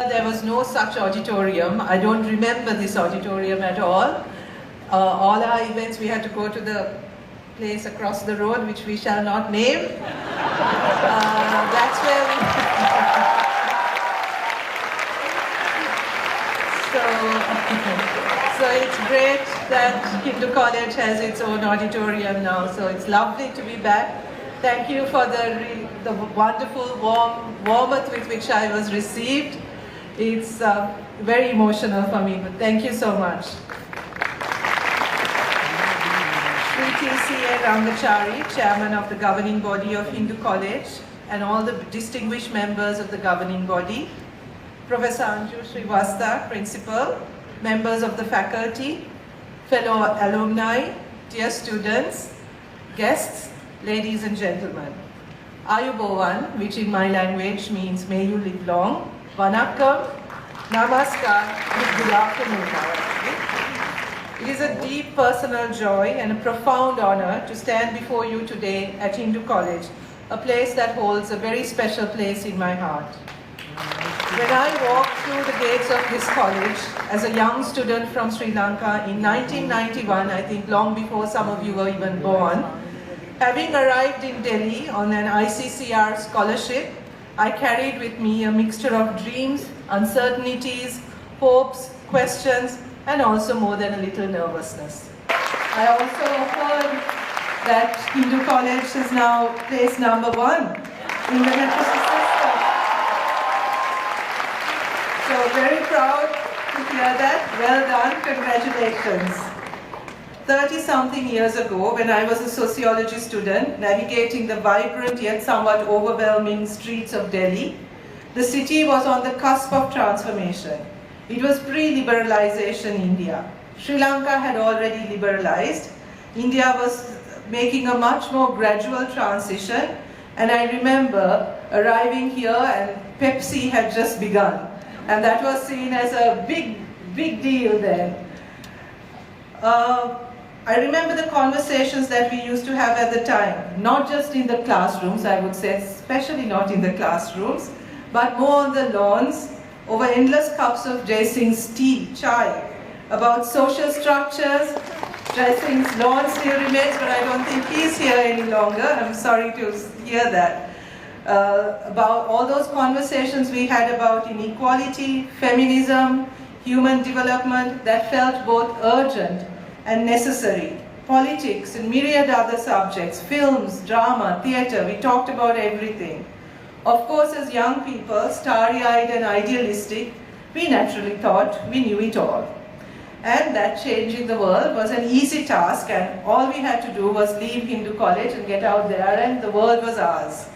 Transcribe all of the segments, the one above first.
There was no such auditorium. I don't remember this auditorium at all. All our events, we had to go to the place across the road, which we shall not name. That's where we... So it's great that Hindu College has its own auditorium now. So it's lovely to be back. Thank you for the wonderful warmth with which I was received. It's very emotional for me, but thank you so much. Shri T.C.A. Rangachari, Chairman of the Governing Body of Hindu College, and all the distinguished members of the governing body, Professor Anju Srivastava, Principal, members of the faculty, fellow alumni, dear students, guests, ladies and gentlemen. Ayubovan, which in my language means may you live long, Vanakkam, Namaskar, good afternoon. It is a deep personal joy and a profound honor to stand before you today at Hindu College, a place that holds a very special place in my heart. When I walked through the gates of this college as a young student from Sri Lanka in 1991, I think long before some of you were even born, having arrived in Delhi on an ICCR scholarship, I carried with me a mixture of dreams, uncertainties, hopes, questions, and also more than a little nervousness. I also heard that Hindu College is now placed #1 in the metro system. So very proud to hear that. Well done, congratulations. 30-something years ago, when I was a sociology student, navigating the vibrant yet somewhat overwhelming streets of Delhi, the city was on the cusp of transformation. It was pre-liberalization India. Sri Lanka had already liberalized. India was making a much more gradual transition, and I remember arriving here and Pepsi had just begun. And that was seen as a big deal then. I remember the conversations that we used to have at the time, not just in the classrooms, I would say, especially not in the classrooms, but more on the lawns, over endless cups of Jai Singh's tea, chai, about social structures. Jai Singh's lawn still remains, but I don't think he's here any longer. I'm sorry to hear that. About all those conversations we had about inequality, feminism, human development that felt both urgent and necessary. Politics and myriad other subjects, films, drama, theatre, we talked about everything. Of course, as young people, starry-eyed and idealistic, we naturally thought we knew it all. And that changing the world was an easy task, and all we had to do was leave Hindu College and get out there, and the world was ours.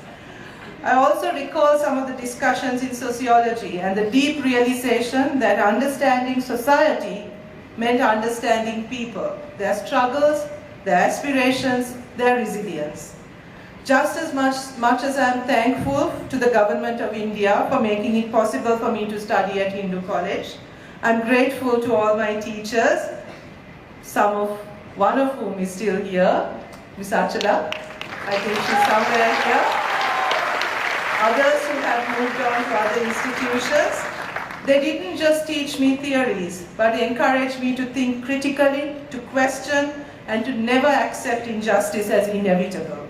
I also recall some of the discussions in sociology and the deep realization that understanding society meant understanding people, their struggles, their aspirations, their resilience. Just as much as I'm thankful to the government of India for making it possible for me to study at Hindu College, I'm grateful to all my teachers, one of whom is still here, Ms. Achala. I think she's somewhere here. Others who have moved on to other institutions. They didn't just teach me theories, but encouraged me to think critically, to question, and to never accept injustice as inevitable.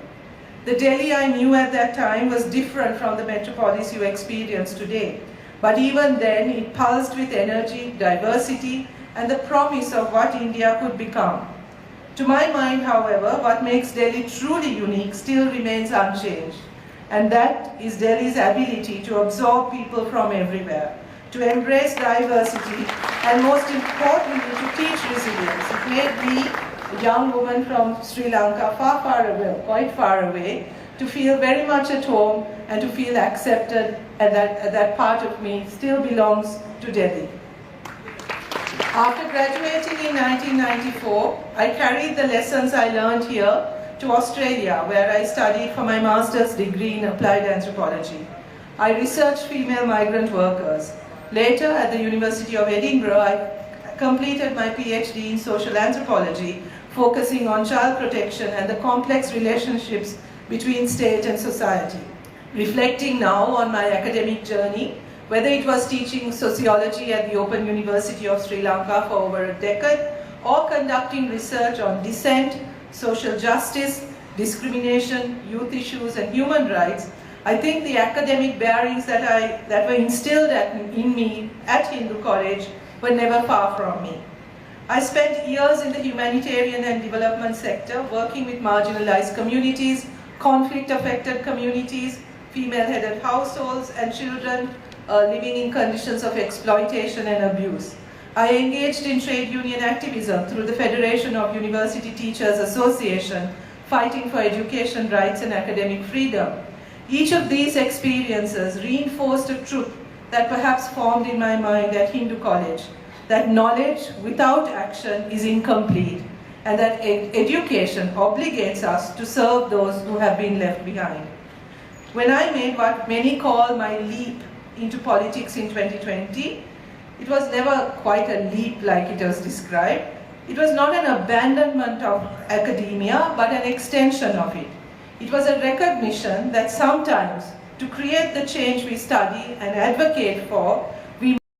The Delhi I knew at that time was different from the metropolis you experience today. But even then, it pulsed with energy, diversity, and the promise of what India could become. To my mind, however, what makes Delhi truly unique still remains unchanged. And that is Delhi's ability to absorb people from everywhere, to embrace diversity, and most importantly, to teach resilience. It made me, a young woman from Sri Lanka, far away, quite far away, to feel very much at home and to feel accepted, and that part of me still belongs to Delhi. After graduating in 1994, I carried the lessons I learned here to Australia, where I studied for my master's degree in applied anthropology. I researched female migrant workers. Later, at the University of Edinburgh, I completed my PhD in social anthropology, focusing on child protection and the complex relationships between state and society. Reflecting now on my academic journey, whether it was teaching sociology at the Open University of Sri Lanka for over a decade, or conducting research on dissent, social justice, discrimination, youth issues, and human rights, I think the academic bearings that were instilled in me at Hindu College were never far from me. I spent years in the humanitarian and development sector working with marginalized communities, conflict-affected communities, female-headed households, and children living in conditions of exploitation and abuse. I engaged in trade union activism through the Federation of University Teachers Association, fighting for education rights and academic freedom. Each of these experiences reinforced a truth that perhaps formed in my mind at Hindu College, that knowledge without action is incomplete, and that education obligates us to serve those who have been left behind. When I made what many call my leap into politics in 2020, it was never quite a leap like it was described. It was not an abandonment of academia, but an extension of it. It was a recognition that sometimes, to create the change we study and advocate for,